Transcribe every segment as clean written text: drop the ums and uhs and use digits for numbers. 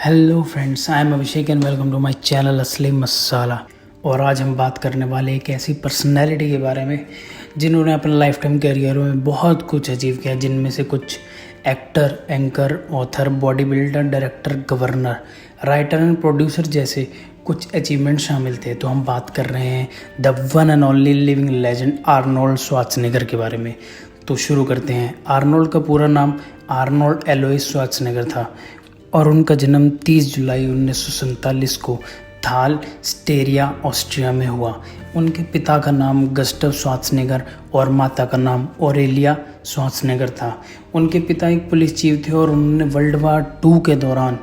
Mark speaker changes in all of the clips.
Speaker 1: Hello friends, I am Abhishek and welcome to my channel Asli Masala. और आज हम बात करने वाले एक ऐसी पर्सनैलिटी के बारे में जिन्होंने अपने लाइफ टाइम करियर में बहुत कुछ अचीव किया, जिनमें से कुछ actor, anchor, author, body builder, director, governor, writer and producer जैसे कुछ अचीवमेंट शामिल थे। तो हम बात कर रहे हैं the one and only living legend Arnold Schwarzenegger के बारे में। तो शुरू करते हैं। आर्नोल्ड का पूरा नाम आर्नोल्ड एलोइस श्वार्ज़नेगर था और उनका जन्म 30 जुलाई 1947 को थाल स्टेरिया, ऑस्ट्रिया में हुआ। उनके पिता का नाम गस्टव श्वार्ज़नेगर और माता का नाम ऑरेलिया श्वार्ज़नेगर था। उनके पिता एक पुलिस चीफ थे और उन्होंने वर्ल्ड वार 2 के दौरान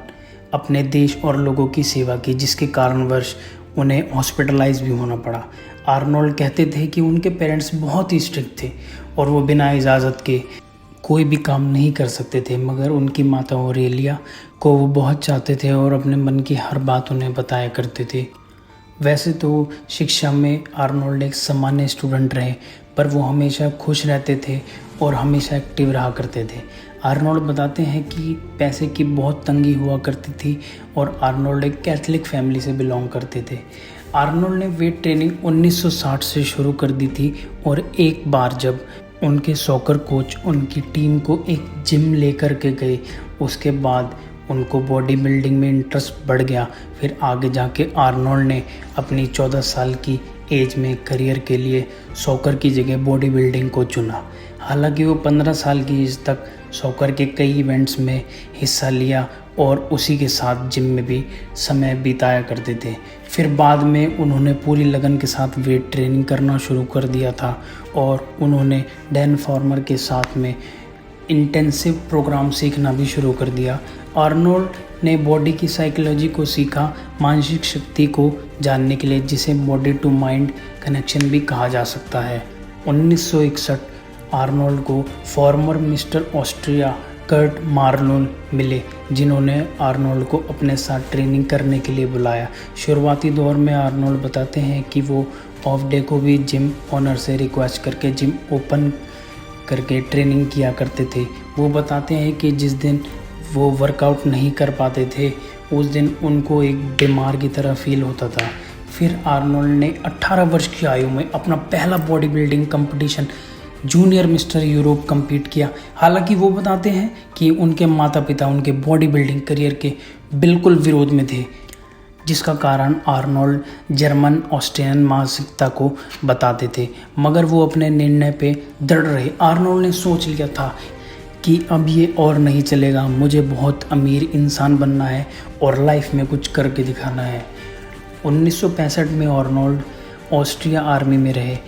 Speaker 1: अपने देश और लोगों की सेवा की, जिसके कारणवश उन्हें हॉस्पिटलाइज भी होना पड़ा। आर्नोल्ड कहते थे कि उनके पेरेंट्स बहुत ही स्ट्रिक्ट थे और वो बिना इजाज़त के कोई भी काम नहीं कर सकते थे, मगर उनकी माता ऑरेलिया को वो बहुत चाहते थे और अपने मन की हर बात उन्हें बताया करते थे। वैसे तो शिक्षा में आर्नोल्ड एक सामान्य स्टूडेंट रहे, पर वो हमेशा खुश रहते थे और हमेशा एक्टिव रहा करते थे। आर्नोल्ड बताते हैं कि पैसे की बहुत तंगी हुआ करती थी और आर्नोल्ड एक कैथलिक फैमिली से बिलोंग करते थे। आर्नोल्ड ने वेट ट्रेनिंग 1960 से शुरू कर दी थी और एक बार जब उनके सॉकर कोच उनकी टीम को एक जिम लेकर के गए, उसके बाद उनको बॉडी बिल्डिंग में इंटरेस्ट बढ़ गया। फिर आगे जाके आर्नोल्ड ने अपनी 14 साल की एज में करियर के लिए सॉकर की जगह बॉडी बिल्डिंग को चुना। हालांकि वो 15 साल की एज तक सॉकर के कई इवेंट्स में हिस्सा लिया और उसी के साथ जिम में भी समय बिताया करते थे। फिर बाद में उन्होंने पूरी लगन के साथ वेट ट्रेनिंग करना शुरू कर दिया था और उन्होंने डैन फॉर्मर के साथ में इंटेंसिव प्रोग्राम सीखना भी शुरू कर दिया। आर्नोल्ड ने बॉडी की साइकोलॉजी को सीखा, मानसिक शक्ति को जानने के लिए, जिसे बॉडी टू माइंड कनेक्शन भी कहा जा सकता है। 1961 आर्नोल्ड को former mister Austria Kurt Marlon मिले, जिन्होंने आर्नोल्ड को अपने साथ ट्रेनिंग करने के लिए बुलाया। शुरुआती दौर में आर्नोल्ड बताते हैं कि वो ऑफ डे को भी जिम ओनर से रिक्वेस्ट करके जिम ओपन करके ट्रेनिंग किया करते थे। वो बताते हैं कि जिस दिन वो वर्कआउट नहीं कर पाते थे, उस दिन उनको एक बीमार की तरह फील होता था। फिर आर्नोल्ड ने 18 वर्ष की आयु में अपना पहला body building competition junior mister Europe compete किया। हालांकि वो बताते हैं कि उनके माता पिता उनके बॉडी बिल्डिंग करियर के बिल्कुल विरोध में थे, जिसका कारण आर्नोल्ड जर्मन ऑस्ट्रियन मानसिकता को बताते थे, मगर वो अपने निर्णय पे दृढ़ रहे। आर्नोल्ड ने सोच लिया था कि अब ये और नहीं चलेगा, मुझे बहुत अमीर इंसान बनना है और लाइफ में कुछ करके दिखाना है। 1965 में आर्नोल्ड ऑस्ट्रिया आर्मी में रहे,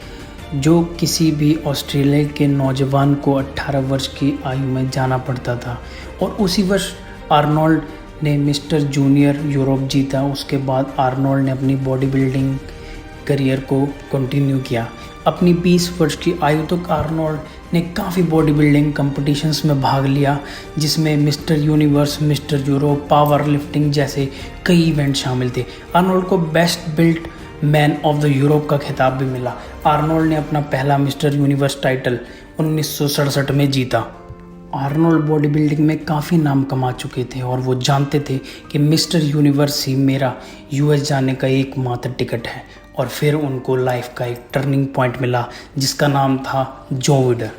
Speaker 1: जो किसी भी ऑस्ट्रेलिया के नौजवान को 18 वर्ष की आयु में जाना पड़ता था। और उसी वर्ष आर्नोल्ड ने मिस्टर जूनियर यूरोप जीता। उसके बाद आर्नोल्ड ने अपनी बॉडी बिल्डिंग करियर को कंटिन्यू किया। अपनी 20 वर्ष की आयु तक आर्नोल्ड ने काफ़ी बॉडी बिल्डिंग कंपटीशंस में भाग लिया, जिसमें mister universe, mister Europe, power lifting जैसे कई इवेंट शामिल थे। आर्नोल्ड को best built man of the Europe का खिताब भी मिला। आर्नोल्ड ने अपना पहला मिस्टर यूनिवर्स टाइटल 1967 में जीता। आर्नोल्ड बॉडी बिल्डिंग में काफ़ी नाम कमा चुके थे और वो जानते थे कि मिस्टर यूनिवर्स ही मेरा यूएस जाने का एकमात्र टिकट है। और फिर उनको लाइफ का एक टर्निंग पॉइंट मिला, जिसका नाम था जो विडर,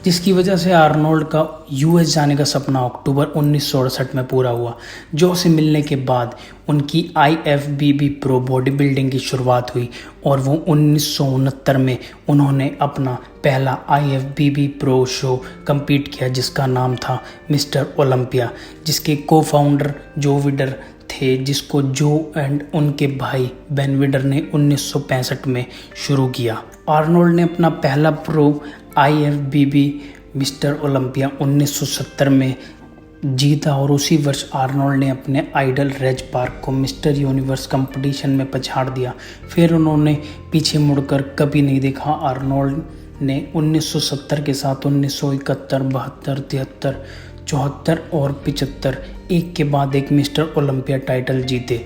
Speaker 1: जिसकी वजह से आर्नोल्ड का यूएस जाने का सपना अक्टूबर 1968 में पूरा हुआ। जो से मिलने के बाद उनकी IFBB प्रो बॉडी बिल्डिंग की शुरुआत हुई और वो 1969 में उन्होंने अपना पहला IFBB प्रो शो compete किया, जिसका नाम था मिस्टर ओलंपिया, जिसके को फाउंडर जो विडर थे, जिसको जो एंड उनके भाई बेन विडर ने 1965 में शुरू किया। आर्नोल्ड ने अपना पहला प्रो IFBB मिस्टर ओलंपिया 1970 में जीता और उसी वर्ष आर्नोल्ड ने अपने आइडल रेज पार्क को मिस्टर यूनिवर्स कंपटीशन में पछाड़ दिया। फिर उन्होंने पीछे मुड़कर कभी नहीं देखा। आर्नोल्ड ने 1970 के साथ 1971, 72, 73, 74 और 75 एक के बाद एक मिस्टर ओलंपिया टाइटल जीते,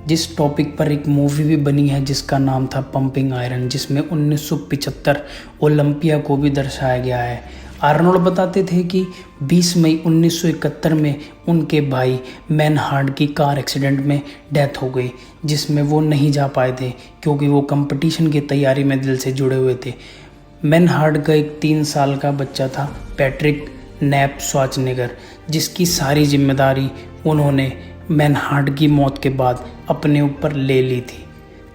Speaker 1: जिस टॉपिक पर एक मूवी भी बनी है जिसका नाम था पंपिंग आयरन, जिसमें 1975 ओलंपिया को भी दर्शाया गया है। आर्नोल्ड बताते थे कि 20 मई 1971 में उनके भाई मैनहार्ड की कार एक्सीडेंट में डेथ हो गई, जिसमें वो नहीं जा पाए थे क्योंकि वो कंपटीशन की तैयारी में दिल से जुड़े हुए थे। मैनहार्ड का एक 3 साल का बच्चा था, पैट्रिक नैप श्वार्ज़नेगर, जिसकी सारी जिम्मेदारी उन्होंने मैनहार्ड की मौत के बाद अपने ऊपर ले ली थी।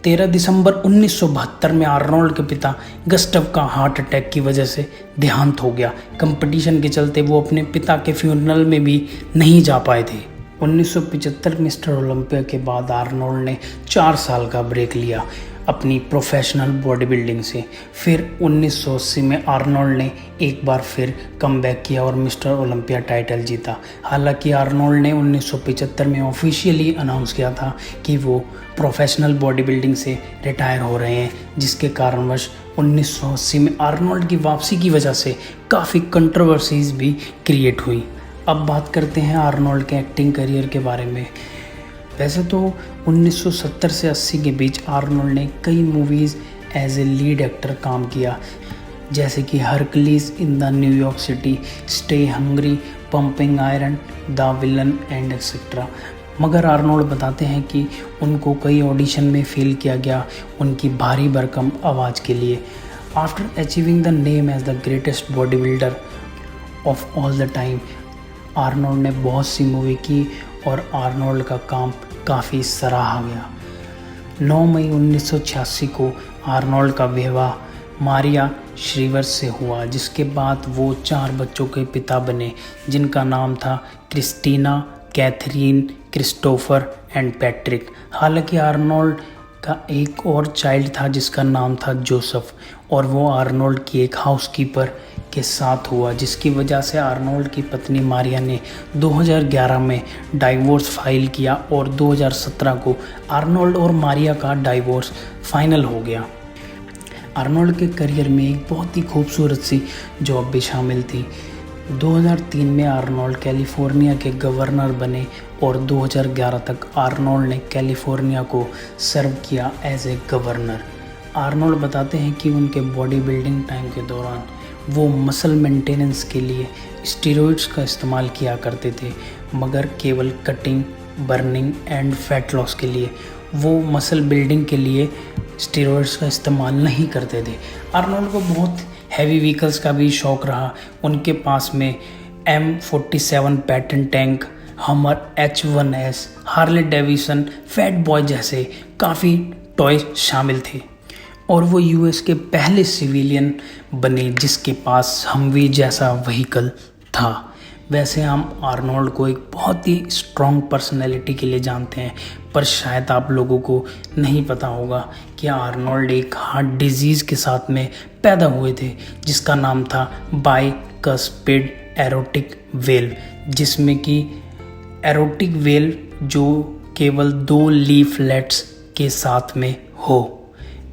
Speaker 1: 13 दिसंबर 1972 में आर्नोल्ड के पिता गस्टव का हार्ट अटैक की वजह से देहांत हो गया। कंपटीशन के चलते वो अपने पिता के फ्यूनरल में भी नहीं जा पाए थे। 1975 मिस्टर ओलंपिया के बाद आर्नोल्ड ने 4 साल का ब्रेक लिया अपनी प्रोफेशनल बॉडी बिल्डिंग से। फिर 1980 में आर्नोल्ड ने एक बार फिर कमबैक किया और मिस्टर ओलंपिया टाइटल जीता। हालांकि आर्नोल्ड ने 1975 में ऑफिशियली अनाउंस किया था कि वो प्रोफेशनल बॉडी बिल्डिंग से रिटायर हो रहे हैं, जिसके कारणवश 1980 में आर्नोल्ड की वापसी की वजह से काफ़ी कंट्रोवर्सीज भी क्रिएट हुई। अब बात करते हैं आर्नोल्ड के एक्टिंग करियर के बारे में। वैसे तो 1970 से 80 के बीच आर्नोल्ड ने कई movies as a lead actor काम किया, जैसे कि Hercules in the New York city, stay hungry, pumping iron, the villain and etcetera. मगर आर्नोल्ड बताते हैं कि उनको कई ऑडिशन में फेल किया गया उनकी भारी भरकम आवाज़ के लिए। After achieving the name as the greatest body builder of all the time, Arnold ने बहुत सी मूवी की और आर्नोल्ड का काम काफ़ी सराहा गया। 9 मई 1986 को आर्नोल्ड का विवाह मारिया श्रीवर से हुआ, जिसके बाद वो 4 बच्चों के पिता बने, जिनका नाम था Christina, Katherine, Christopher and Patrick. हालांकि आर्नोल्ड का एक और चाइल्ड था जिसका नाम था जोसेफ, और वो आर्नोल्ड की एक हाउसकीपर के साथ हुआ, जिसकी वजह से आर्नोल्ड की पत्नी मारिया ने 2011 में डाइवोर्स फाइल किया और 2017 को आर्नोल्ड और मारिया का डाइवोर्स फाइनल हो गया। आर्नोल्ड के करियर में एक बहुत ही खूबसूरत सी जॉब भी शामिल थी। 2003 में आर्नोल्ड कैलिफोर्निया के गवर्नर बने और 2011 तक आर्नोल्ड ने कैलिफोर्निया को सर्व किया एज ए गवर्नर। आर्नोल्ड बताते हैं कि उनके बॉडी बिल्डिंग टाइम के दौरान वो मसल मेंटेनेंस के लिए स्टेरॉइड्स का इस्तेमाल किया करते थे, मगर केवल cutting, burning and fat loss के लिए। वो मसल बिल्डिंग के लिए स्टेरॉइड्स का इस्तेमाल नहीं करते थे। आर्नोल्ड को बहुत हैवी व्हीकल्स का भी शौक़ रहा। उनके पास में M47 पैटन टैंक, हमर H1S, Harley Davidson, fat boy जैसे काफ़ी टॉय शामिल थे, और वो यूएस के पहले सिविलियन बने जिसके पास हमवी जैसा व्हीकल था। वैसे हम आर्नोल्ड को एक बहुत ही स्ट्रॉन्ग पर्सनैलिटी के लिए जानते हैं, पर शायद आप लोगों को नहीं पता होगा कि आर्नोल्ड एक हार्ट डिजीज़ के साथ में पैदा हुए थे, जिसका नाम था बाइकस्पिड एरोटिक वेल्व, जिसमें कि एरोटिक वेल्व जो केवल 2 लीफलेट्स के साथ में हो।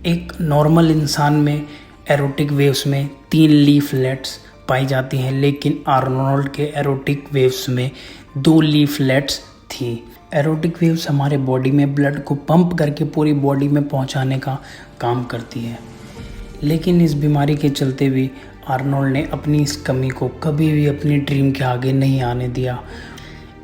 Speaker 1: एक नॉर्मल इंसान में एरोटिक वेव्स में 3 लीफलेट्स पाई जाती हैं, लेकिन आर्नोल्ड के एरोटिक वेव्स में 2 लीफलेट्स थी। एरोटिक वेव्स हमारे बॉडी में ब्लड को पंप करके पूरी बॉडी में पहुंचाने का काम करती है, लेकिन इस बीमारी के चलते भी आर्नोल्ड ने अपनी इस कमी को कभी भी अपनी ड्रीम के आगे नहीं आने दिया।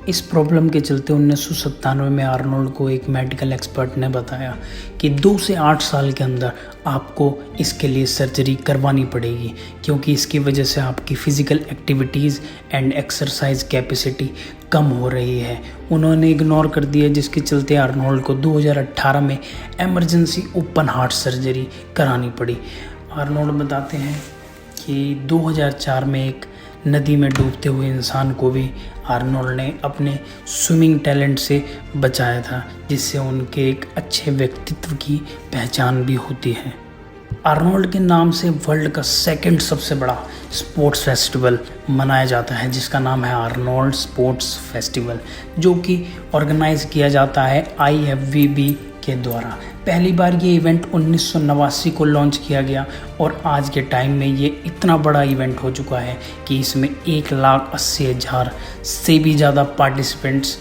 Speaker 1: इस प्रॉब्लम के चलते 1997 में आर्नोल्ड को एक मेडिकल एक्सपर्ट ने बताया कि 2 से 8 साल के अंदर आपको इसके लिए सर्जरी करवानी पड़ेगी, क्योंकि इसकी वजह से आपकी physical activities and exercise capacity कम हो रही है। उन्होंने इग्नोर कर दिया, जिसके चलते आर्नोल्ड को 2018 में एमरजेंसी ओपन हार्ट सर्जरी करानी पड़ी। आर्नोल्ड बताते हैं कि 2004 में एक नदी में डूबते हुए इंसान को भी आर्नोल्ड ने अपने स्विमिंग टैलेंट से बचाया था, जिससे उनके एक अच्छे व्यक्तित्व की पहचान भी होती है। आर्नोल्ड के नाम से वर्ल्ड का 2nd सबसे बड़ा स्पोर्ट्स फेस्टिवल मनाया जाता है, जिसका नाम है आर्नोल्ड स्पोर्ट्स फेस्टिवल, जो कि ऑर्गेनाइज किया जाता है IFBB के द्वारा। पहली बार ये इवेंट 1989 को लॉन्च किया गया, और आज के टाइम में ये इतना बड़ा इवेंट हो चुका है कि इसमें 1,80,000 से भी ज़्यादा पार्टिसिपेंट्स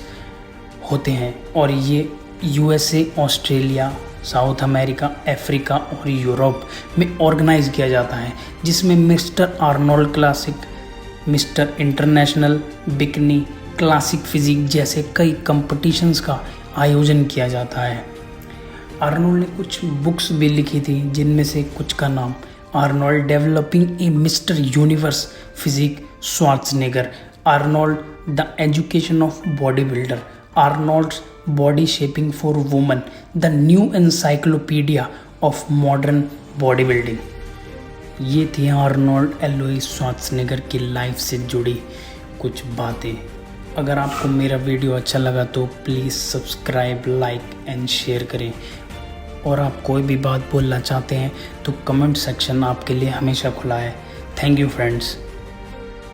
Speaker 1: होते हैं, और ये USA, Australia, South America, Africa और यूरोप में ऑर्गेनाइज किया जाता है, जिसमें mister Arnold classic, mister international, bikini, classic physique जैसे कई कंपटीशंस का आयोजन किया जाता है। आर्नोल्ड ने कुछ बुक्स भी लिखी थी, जिनमें से कुछ का नाम Arnold developing a Mister Universe physique Schwarzenegger, Arnold the education of bodybuilder, Arnold's body shaping for woman, the new encyclopedia of modern bodybuilding. ये थी आर्नोल्ड एलोइस श्वार्ज़नेगर की लाइफ से जुड़ी कुछ बातें। अगर आपको मेरा वीडियो अच्छा लगा तो please subscribe, like and share करें। और आप कोई भी बात बोलना चाहते हैं तो कमेंट सेक्शन आपके लिए हमेशा खुला है। Thank you friends.